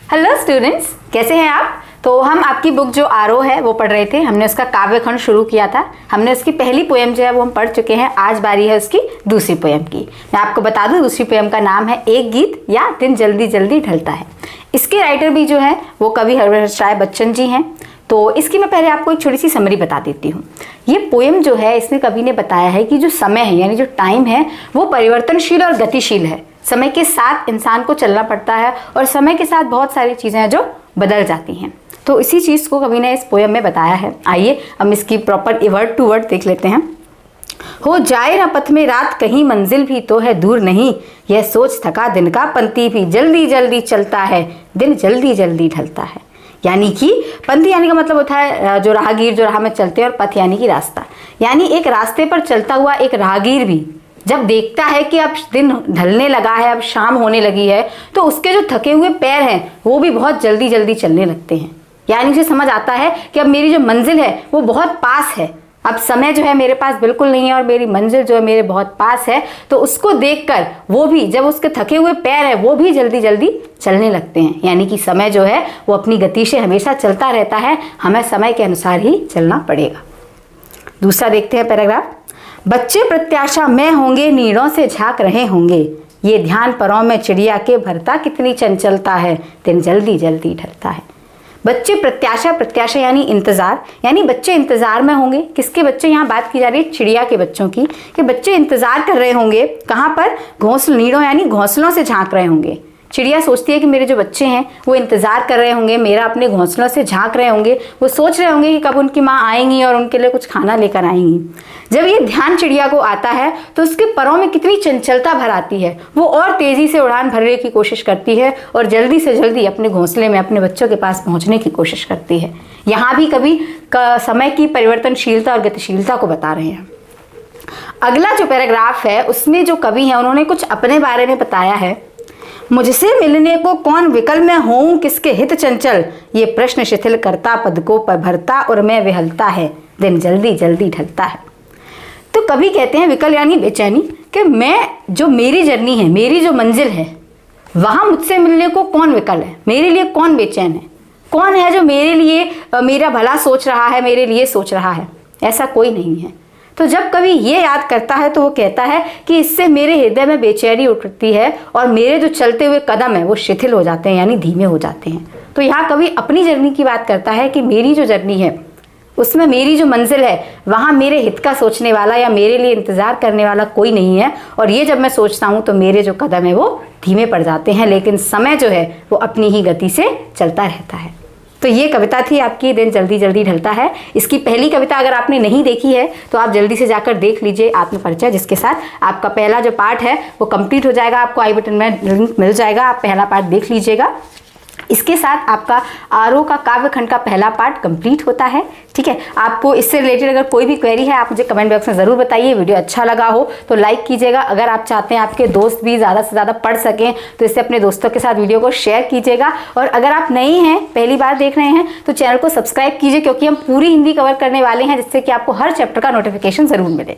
Hello students, कैसे हैं आप। तो हम आपकी बुक जो आरोह है वो पढ़ रहे थे। हमने उसका काव्य खंड शुरू किया था। हमने उसकी पहली पोएम जो है वो हम पढ़ चुके हैं। आज बारी है उसकी दूसरी पोएम की। मैं आपको बता दूं, दूसरी पोएम का नाम है एक गीत या दिन जल्दी जल्दी ढलता है। इसके राइटर भी जो है वो कवि हर्षराज राय बच्चन जी हैं। तो इसकी मैं पहले आपको एक छोटी सी समरी बता देती हूँ। ये पोएम जो है, इसमें कवि ने बताया है कि जो समय है यानी जो टाइम है वो परिवर्तनशील और गतिशील है। समय के साथ इंसान को चलना पड़ता है और समय के साथ बहुत सारी चीज़ें हैं जो बदल जाती हैं। तो इसी चीज़ को कवि ने इस पोएम में बताया है। आइए हम इसकी प्रॉपर वर्ड टू वर्ड देख लेते हैं। हो जाए न पथ में रात, कहीं मंजिल भी तो है दूर नहीं। यह सोच थका दिन का पंथी भी जल्दी जल्दी चलता है, दिन जल्दी जल्दी ढलता है। यानी कि पंथी यानी का मतलब होता है जो राहगीर जो राह में चलते हैं, और पथ यानी कि रास्ता। यानी एक रास्ते पर चलता हुआ एक राहगीर भी जब देखता है कि अब दिन ढलने लगा है, अब शाम होने लगी है, तो उसके जो थके हुए पैर हैं वो भी बहुत जल्दी जल्दी चलने लगते हैं। यानी उसे समझ आता है कि अब मेरी जो मंजिल है वो बहुत पास है। अब समय जो है मेरे पास बिल्कुल नहीं है और मेरी मंजिल जो है मेरे बहुत पास है। तो उसको देखकर वो भी, जब उसके थके हुए पैर है वो भी जल्दी जल्दी चलने लगते हैं। यानी कि समय जो है वो अपनी गति से हमेशा चलता रहता है। हमें समय के अनुसार ही चलना पड़ेगा। दूसरा देखते हैं पैराग्राफ। बच्चे प्रत्याशा में होंगे, नीड़ों से झांक रहे होंगे। ये ध्यान परों में चिड़िया के भरता कितनी चंचलता है, दिन जल्दी जल्दी ढलता है। बच्चे प्रत्याशा, प्रत्याशा यानी इंतजार, यानी बच्चे इंतजार में होंगे। किसके बच्चे, यहाँ बात की जा रही है चिड़िया के बच्चों की, कि बच्चे इंतजार कर रहे होंगे। कहाँ पर, घोंसलों, नीड़ों यानी घोंसलों से झांक रहे होंगे। चिड़िया सोचती है कि मेरे जो बच्चे हैं वो इंतजार कर रहे होंगे, मेरा अपने घोंसलों से झांक रहे होंगे। वो सोच रहे होंगे कि कब उनकी माँ आएंगी और उनके लिए कुछ खाना लेकर आएंगी। जब ये ध्यान चिड़िया को आता है तो उसके परों में कितनी चंचलता भर आती है। वो और तेजी से उड़ान भरने की कोशिश करती है और जल्दी से जल्दी अपने घोंसले में अपने बच्चों के पास पहुंचने की कोशिश करती है। यहाँ भी कवि समय की परिवर्तनशीलता और गतिशीलता को बता रहे हैं। अगला जो पैराग्राफ है उसमें जो कवि हैं उन्होंने कुछ अपने बारे में बताया है। मुझसे मिलने को कौन विकल में हूँ, किसके हित चंचल, ये प्रश्न शिथिल करता पद को पर भरता और मैं विहलता है, दिन जल्दी जल्दी ढलता है। तो कवि कहते हैं विकल यानी बेचैनी, कि मैं जो मेरी जर्नी है, मेरी जो मंजिल है, वहाँ मुझसे मिलने को कौन विकल है, मेरे लिए कौन बेचैन है, कौन है जो मेरे लिए मेरा भला सोच रहा है, मेरे लिए सोच रहा है। ऐसा कोई नहीं है। तो जब कवि ये याद करता है तो वो कहता है कि इससे मेरे हृदय में बेचैनी उठती है और मेरे जो चलते हुए कदम है वो शिथिल हो जाते हैं, यानी धीमे हो जाते हैं। तो यहाँ कवि अपनी जर्नी की बात करता है कि मेरी जो जर्नी है उसमें मेरी जो मंजिल है वहाँ मेरे हित का सोचने वाला या मेरे लिए इंतजार करने वाला कोई नहीं है। और ये जब मैं सोचता हूँ तो मेरे जो कदम है वो धीमे पड़ जाते हैं, लेकिन समय जो है वो अपनी ही गति से चलता रहता है। तो ये कविता थी आपकी दिन जल्दी जल्दी ढलता है। इसकी पहली कविता अगर आपने नहीं देखी है तो आप जल्दी से जाकर देख लीजिए, आत्मपरिचय, जिसके साथ आपका पहला जो पार्ट है वो कंप्लीट हो जाएगा। आपको आई बटन में लिंक मिल जाएगा, आप पहला पार्ट देख लीजिएगा। इसके साथ आपका आरोह का काव्य खंड का पहला पार्ट कंप्लीट होता है। ठीक है, आपको इससे रिलेटेड अगर कोई भी क्वेरी है आप मुझे कमेंट बॉक्स में ज़रूर बताइए। वीडियो अच्छा लगा हो तो लाइक कीजिएगा। अगर आप चाहते हैं आपके दोस्त भी ज़्यादा से ज़्यादा पढ़ सकें तो इससे अपने दोस्तों के साथ वीडियो को शेयर कीजिएगा। और अगर आप नए हैं, पहली बार देख रहे हैं, तो चैनल को सब्सक्राइब कीजिए, क्योंकि हम पूरी हिंदी कवर करने वाले हैं, जिससे कि आपको हर चैप्टर का नोटिफिकेशन ज़रूर मिले।